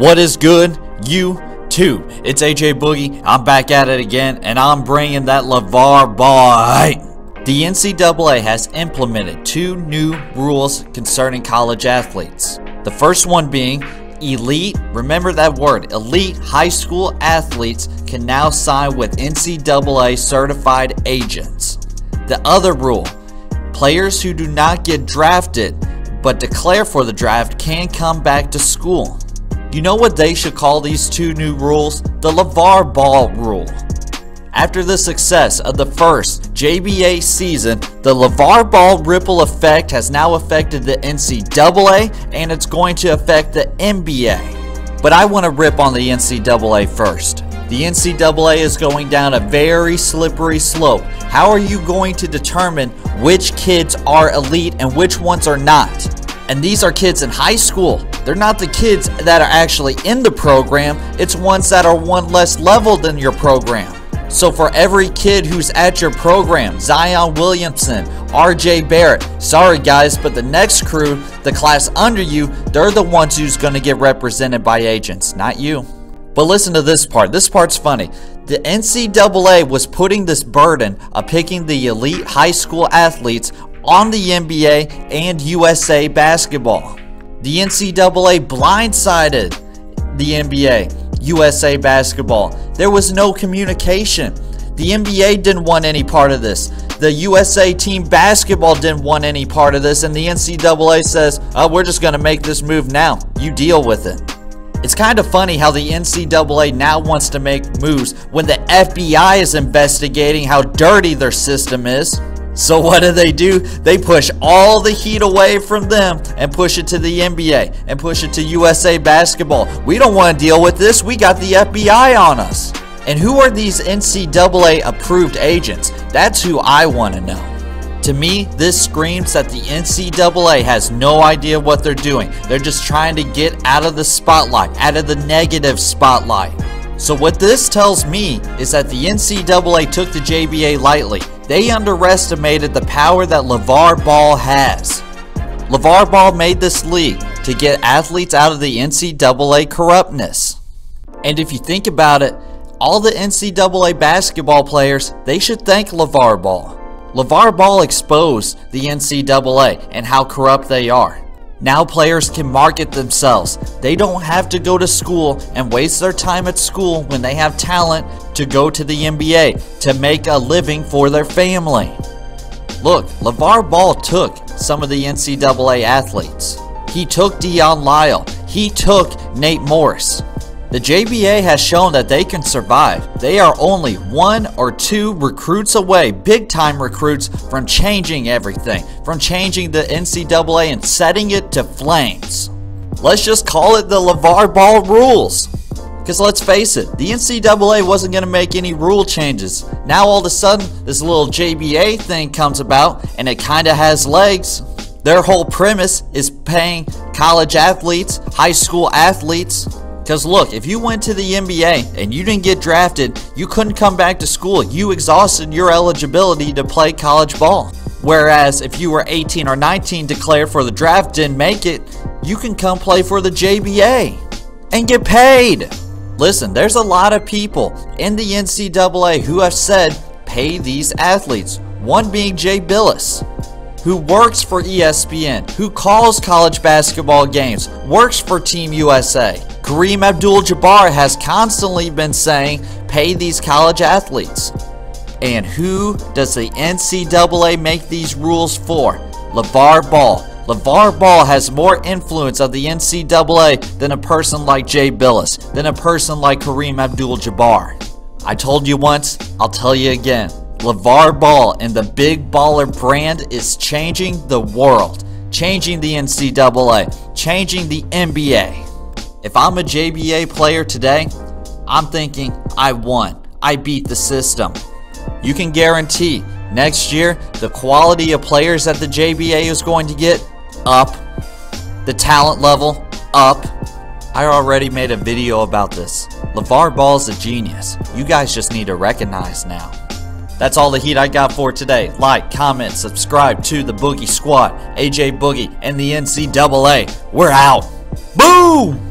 What is good, YouTube? It's AJ Boogie. I'm back at it again, and I'm bringing that Lavar Ball. The NCAA has implemented two new rules concerning college athletes. The first one being elite, remember that word, elite high school athletes can now sign with NCAA certified agents. The other rule, players who do not get drafted but declare for the draft can come back to school. You know what they should call these two new rules? The Lavar Ball rule. After the success of the first JBA season, the Lavar Ball ripple effect has now affected the NCAA and it's going to affect the NBA. But I want to rip on the NCAA first. The NCAA is going down a very slippery slope. How are you going to determine which kids are elite and which ones are not? And these are kids in high school. They're not the kids that are actually in the program. It's ones that are one less level than your program. So for every kid who's at your program, Zion Williamson, RJ Barrett, sorry guys, but the next crew, the class under you, they're the ones who's going to get represented by agents, not you. But listen to this part. This part's funny. The NCAA was putting this burden of picking the elite high school athletes on the NBA and USA basketball. The NCAA blindsided the NBA, USA basketball. There was no communication. The NBA didn't want any part of this. The USA team basketball didn't want any part of this, and the NCAA says, oh, we're just going to make this move now. You deal with it. It's kind of funny how the NCAA now wants to make moves when the FBI is investigating how dirty their system is. So what do? They push all the heat away from them and push it to the NBA and push it to USA basketball. We don't want to deal with this. We got the FBI on us. And who are these NCAA approved agents? That's who I want to know. To me, this screams that the NCAA has no idea what they're doing. They're just trying to get out of the spotlight, out of the negative spotlight. So what this tells me is that the NCAA took the JBA lightly. They underestimated the power that Lavar Ball has. Lavar Ball made this league to get athletes out of the NCAA corruptness. And if you think about it, all the NCAA basketball players, they should thank Lavar Ball. Lavar Ball exposed the NCAA and how corrupt they are. Now players can market themselves. They don't have to go to school and waste their time at school when they have talent to go to the NBA to make a living for their family. Look, Lavar Ball took some of the NCAA athletes. He took Dion Lyle. He took Nate Morris. The JBA has shown that they can survive. They are only 1 or 2 recruits away, big time recruits, from changing everything, from changing the NCAA and setting it to flames. Let's just call it the Lavar Ball rules. Because let's face it, the NCAA wasn't going to make any rule changes. Now all of a sudden, this little JBA thing comes about and it kind of has legs. Their whole premise is paying college athletes, high school athletes. Because look, if you went to the NBA and you didn't get drafted, you couldn't come back to school. You exhausted your eligibility to play college ball. Whereas if you were 18 or 19, declared for the draft, didn't make it, you can come play for the JBA and get paid. Listen, there's a lot of people in the NCAA who have said, pay these athletes. One being Jay Billis, who works for ESPN, who calls college basketball games, works for Team USA. Kareem Abdul-Jabbar has constantly been saying, pay these college athletes. And who does the NCAA make these rules for? Lavar Ball. Lavar Ball has more influence of the NCAA than a person like Jay Billis, than a person like Kareem Abdul-Jabbar. I told you once, I'll tell you again. Lavar Ball and the Big Baller brand is changing the world, changing the NCAA, changing the NBA. If I'm a JBA player today, I'm thinking, I won. I beat the system. You can guarantee next year the quality of players that the JBA is going to get up. The talent level up. I already made a video about this. Lavar Ball is a genius. You guys just need to recognize now. That's all the heat I got for today. Like, comment, subscribe to the Boogie Squad, AJ Boogie, and the NCAA. We're out. Boom!